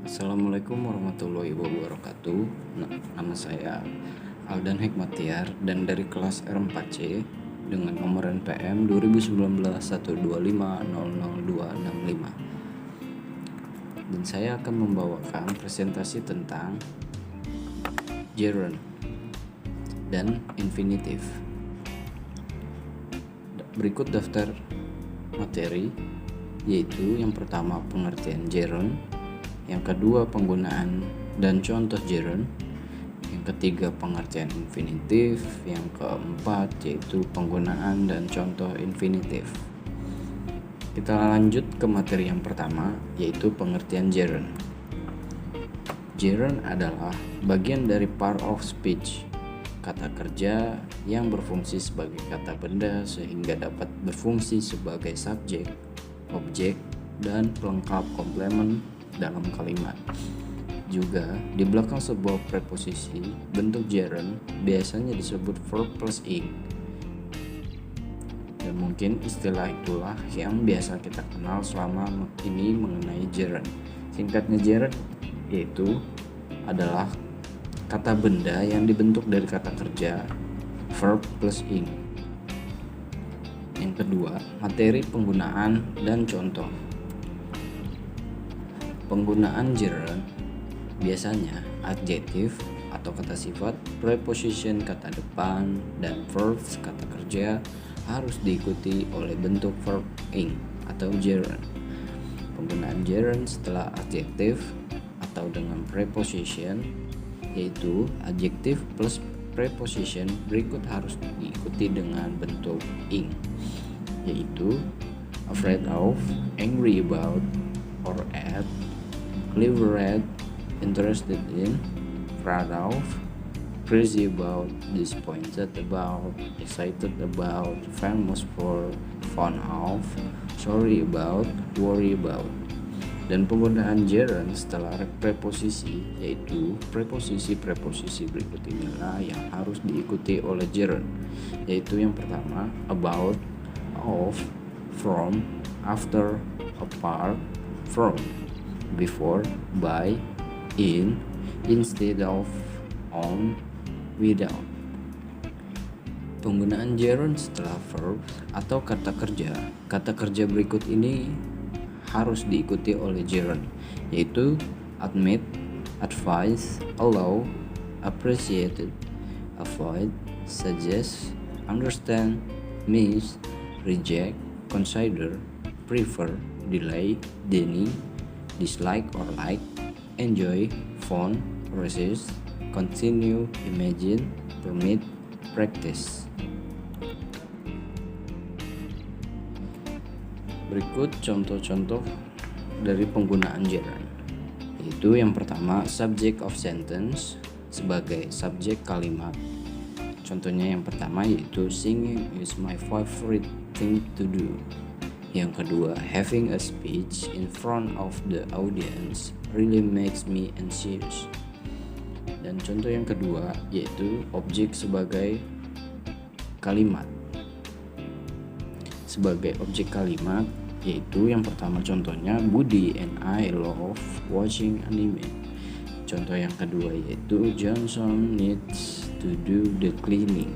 Assalamualaikum warahmatullahi wabarakatuh. Nama saya Aldan Hikmatiar dan dari kelas R4C dengan nomor NPM 2019 125 00265. Dan saya akan membawakan presentasi tentang gerund dan infinitif. Berikut daftar materi, yaitu yang pertama pengertian gerund, yang kedua penggunaan dan contoh gerund, yang ketiga pengertian infinitif, yang keempat yaitu penggunaan dan contoh infinitif. Kita lanjut ke materi yang pertama, yaitu pengertian gerund. Gerund adalah bagian dari part of speech, kata kerja yang berfungsi sebagai kata benda sehingga dapat berfungsi sebagai subjek, objek, dan pelengkap komplement dalam kalimat. Juga di belakang sebuah preposisi bentuk gerund biasanya disebut verb plus ing. Dan mungkin istilah itulah yang biasa kita kenal selama ini mengenai gerund. Singkatnya gerund yaitu adalah kata benda yang dibentuk dari kata kerja verb plus ing. Yang kedua, materi penggunaan dan contoh. Penggunaan gerund biasanya adjektif atau kata sifat, preposition kata depan, dan verbs kata kerja harus diikuti oleh bentuk verb ing atau gerund. Penggunaan gerund setelah adjektif atau dengan preposition, yaitu adjektif plus preposition berikut harus diikuti dengan bentuk ing, yaitu afraid of, angry about, or at, clever at, interested in, proud of, crazy about, disappointed about, excited about, famous for, fond of, sorry about, worry about. Dan penggunaan gerund setelah preposisi, yaitu preposisi berikut inilah yang harus diikuti oleh gerund, yaitu yang pertama about, of, from, after, apart, from, before, by, in, instead of, on, without. Penggunaan gerund setelah verb atau kata kerja berikut ini harus diikuti oleh gerund, yaitu admit, advise, allow, appreciated, avoid, suggest, understand, miss, reject, consider, prefer, delay, deny, dislike or like, enjoy, fond, resist, continue, imagine, permit, practice. Berikut contoh-contoh dari penggunaan gerund, yaitu yang pertama subject of sentence sebagai subjek kalimat. Contohnya yang pertama yaitu singing is my favorite thing to do. Yang kedua, having a speech in front of the audience really makes me anxious. Dan contoh yang kedua yaitu objek sebagai kalimat. Sebagai objek kalimat yaitu yang pertama contohnya Budi and I love watching anime. Contoh yang kedua yaitu Johnson needs to do the cleaning.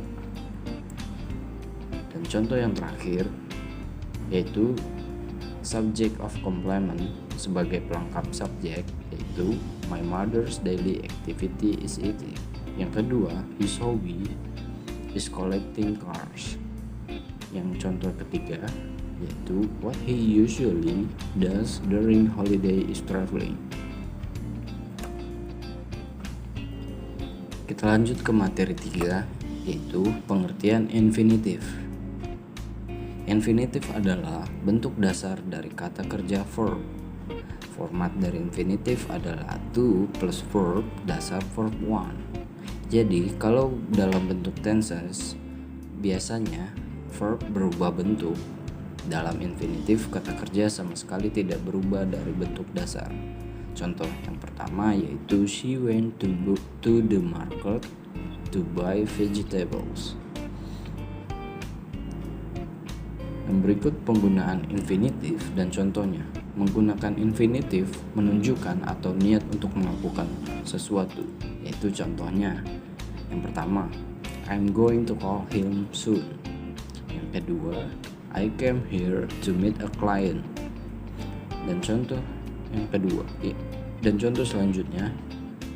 Dan contoh yang terakhir yaitu subject of complement sebagai pelengkap subjek, yaitu my mother's daily activity is eating. Yang kedua, his hobby is collecting cars. Yang contoh ketiga yaitu what he usually does during holiday is traveling. Kita lanjut ke materi 3, yaitu pengertian infinitif. Infinitif adalah bentuk dasar dari kata kerja verb. Format dari infinitif adalah to plus verb dasar verb 1. Jadi kalau dalam bentuk tenses biasanya verb berubah bentuk. Dalam infinitif kata kerja sama sekali tidak berubah dari bentuk dasar. Contoh yang pertama yaitu she went to the market to buy vegetables. Yang berikut penggunaan infinitif dan contohnya. menggunakan infinitif menunjukkan atau niat untuk melakukan sesuatu, yaitu contohnya yang pertama, I'm going to call him soon. Yang kedua, I came here to meet a client. Dan contoh selanjutnya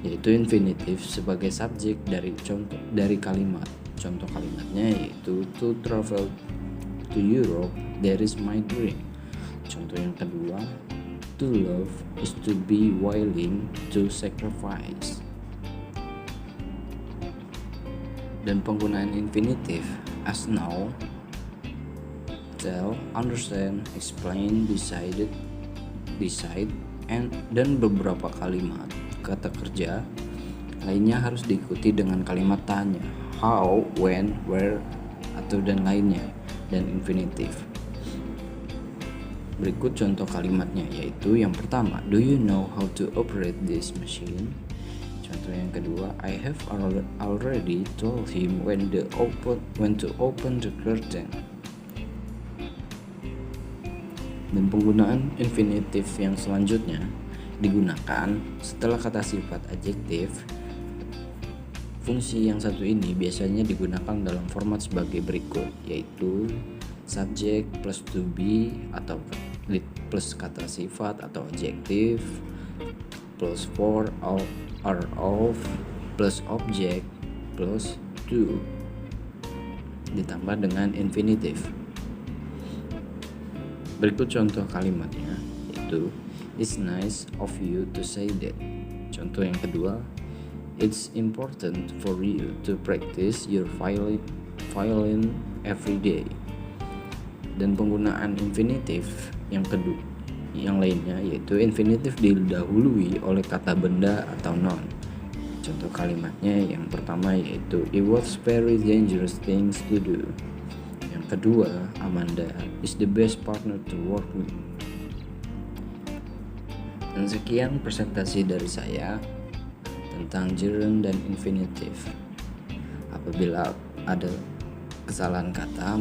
yaitu infinitif sebagai subjek dari kalimat. Contoh kalimatnya yaitu to travel to Europe, that is my dream. Contoh yang kedua, to love is to be willing to sacrifice. Dan penggunaan infinitif as now, tell, understand, explain, decide, dan beberapa kalimat kata kerja lainnya harus diikuti dengan kalimat tanya, how, when, where, atau dan lainnya, dan infinitif. Berikut contoh kalimatnya, yaitu yang pertama, do you know how to operate this machine? Contoh yang kedua, I have already told him when to open the curtain. Dan penggunaan infinitif yang selanjutnya digunakan setelah kata sifat adjektif. Fungsi yang satu ini biasanya digunakan dalam format sebagai berikut, yaitu subject plus to be atau plus kata sifat atau adjektif plus for or of plus object plus to ditambah dengan infinitif. Berikut contoh kalimatnya, yaitu it's nice of you to say that. Contoh yang kedua, it's important for you to practice your violin every day. Dan penggunaan infinitif yang lainnya yaitu infinitif didahului oleh kata benda atau noun. Contoh kalimatnya yang pertama yaitu it was very dangerous things to do. Yang kedua, Amanda is the best partner to work with. Dan sekian presentasi dari saya tentang gerund dan infinitif. Apabila ada kesalahan kata